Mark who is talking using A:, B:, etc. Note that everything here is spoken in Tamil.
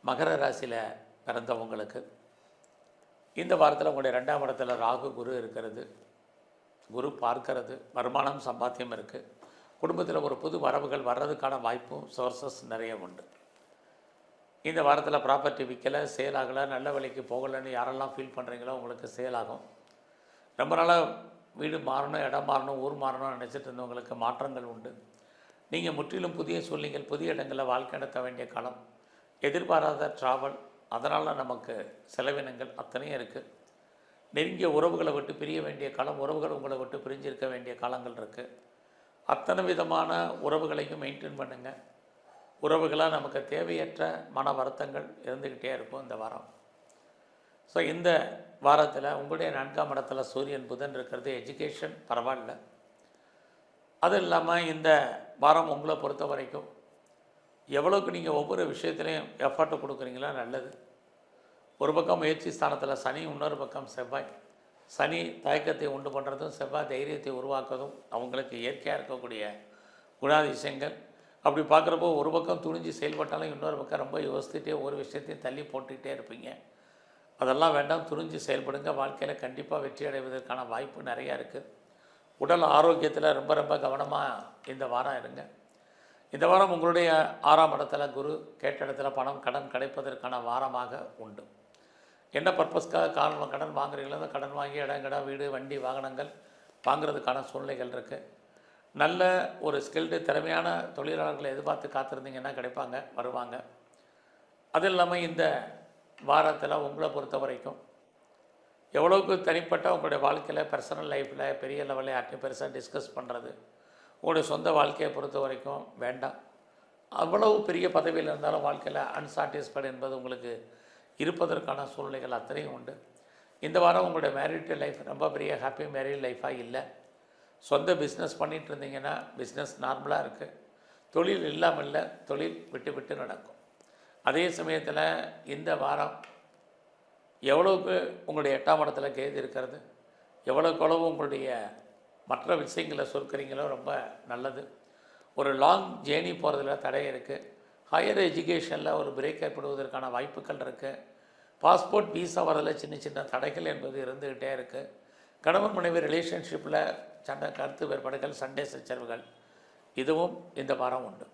A: மகர ராசியில் பிறந்தவங்களுக்கு இந்த வாரத்தில் உங்களுடைய 2ஆம் இடத்துல ராகு குரு இருக்கிறது. குரு பார்க்கறது, வருமானம் சம்பாத்தியம் இருக்குது. குடும்பத்தில் ஒரு புது வரவுகள் வர்றதுக்கான வாய்ப்பும் சோர்சஸ் நிறைய உண்டு. இந்த வாரத்தில் ப்ராப்பர்ட்டி விற்கலை, சேல் ஆகலை, நல்ல விலைக்கு போகலைன்னு யாரெல்லாம் ஃபீல் பண்ணுறீங்களோ உங்களுக்கு சேல் ஆகும். ரொம்ப நாளாக வீடு மாறணும், இடம் மாறணும், ஊர் மாறணும்னு நினச்சிட்டு இருந்தவங்களுக்கு மாற்றங்கள் உண்டு. நீங்கள் முற்றிலும் புதிய சூழ்நிலைகள், புதிய இடங்களில் வாழ்க்கை நடத்த வேண்டிய காலம். எதிர்பாராத ட்ராவல், அதனால் நமக்கு செலவினங்கள் அத்தனையும் இருக்குது. நெருங்கிய உறவுகளை விட்டு பிரிய வேண்டிய காலம், உறவுகள் உங்களை விட்டு பிரிஞ்சிருக்க வேண்டிய காலங்கள் இருக்குது. அத்தனை விதமான உறவுகளையும் மெயின்டைன் பண்ணுங்கள். உறவுகளாக நமக்கு தேவையற்ற மன வருத்தங்கள் இருந்துக்கிட்டே இருக்கும் இந்த வாரம். ஸோ இந்த வாரத்தில் உங்களுடைய 4ஆம் இடத்துல சூரியன் புதன் இருக்கிறது. எஜுகேஷன் பரவாயில்ல. அது இல்லாமல் இந்த வாரம் உங்களை பொறுத்த வரைக்கும் எவ்வளோக்கு நீங்கள் ஒவ்வொரு விஷயத்துலையும் எஃபர்ட்டு கொடுக்குறீங்களோ நல்லது. ஒரு பக்கம் முயற்சி ஸ்தானத்தில் சனி, இன்னொரு பக்கம் செவ்வாய். சனி தயக்கத்தை உண்டு பண்ணுறதும், செவ்வாய் தைரியத்தை உருவாக்குறதும் அவங்களுக்கு இயற்கையாக இருக்கக்கூடிய குணாதிசயங்கள். அப்படி பார்க்குறப்போ ஒரு பக்கம் துணிஞ்சு செயல்பட்டாலும் இன்னொரு பக்கம் ரொம்ப யோசித்துட்டே ஒரு விஷயத்தையும் தள்ளி போட்டுக்கிட்டே இருப்பீங்க. அதெல்லாம் வேண்டாம், துணிஞ்சு செயல்படுங்க. வாழ்க்கையில் கண்டிப்பாக வெற்றி அடைவதற்கான வாய்ப்பு நிறையா இருக்குது. உடல் ஆரோக்கியத்தில் ரொம்ப ரொம்ப கவனமாக இந்த வாரம் இருங்க. இந்த வாரம் உங்களுடைய 6ஆம் இடத்துல குரு, கேட்ட இடத்துல பணம் கடன் கிடைப்பதற்கான வாரமாக உண்டு. என்ன பர்பஸ்க்காக கடன் வாங்குறீங்களோ கடன் வாங்கி இடம், வீடு, வண்டி, வாகனங்கள் வாங்குறதுக்கான சூழ்நிலைகள் இருக்குது. நல்ல ஒரு ஸ்கில்டு திறமையான தொழிலாளர்களை எதிர்பார்த்து காத்திருந்தீங்கன்னா கிடைப்பாங்க, வருவாங்க. அது இல்லாமல் இந்த வாரத்தில் உங்களை பொறுத்த வரைக்கும் எவ்வளோக்கு தனிப்பட்ட உங்களுடைய வாழ்க்கையில், பர்சனல் லைஃப்பில் பெரிய லெவலில் யார்ட்டையும் பெருசாக டிஸ்கஸ் பண்ணுறது உங்களுடைய சொந்த வாழ்க்கையை பொறுத்த வரைக்கும் வேண்டாம். அவ்வளவு பெரிய பதவியில் இருந்தாலும் வாழ்க்கையில் அன்சாட்டிஸ்ஃபைடு என்பது உங்களுக்கு இருப்பதற்கான சூழ்நிலைகள் அத்தனையும் உண்டு. இந்த வாரம் உங்களுடைய மேரிட் லைஃப் ரொம்ப பெரிய ஹாப்பி மேரிட் லைஃபாக இல்லை. சொந்த பிஸ்னஸ் பண்ணிகிட்டு இருந்தீங்கன்னா பிஸ்னஸ் நார்மலாக இருக்குது. தொழில் இல்லாமல் இல்லை, தொழில் விட்டு விட்டு நடக்கும். அதே சமயத்தில் இந்த வாரம் எவ்வளோக்கு உங்களுடைய 8ஆம் இடத்துல கேது இருக்கிறது, எவ்வளோக்கு உங்களுடைய மற்ற விஷயங்களை சுருக்கிறீங்களோ ரொம்ப நல்லது. ஒரு லாங் ஜேர்னி போகிறதுல தடை இருக்குது. ஹையர் எஜுகேஷனில் ஒரு பிரேக் ஏற்படுவதற்கான வாய்ப்புகள் இருக்குது. பாஸ்போர்ட் வீசா வரதில் சின்ன சின்ன தடைகள் என்பது இருந்துக்கிட்டே இருக்குது. கணவன் மனைவி ரிலேஷன்ஷிப்பில் சண்டை, கருத்து வேறுபாடுகள், சண்டை சச்சரவுகள் இதுவும் இந்த வாரம் உண்டு.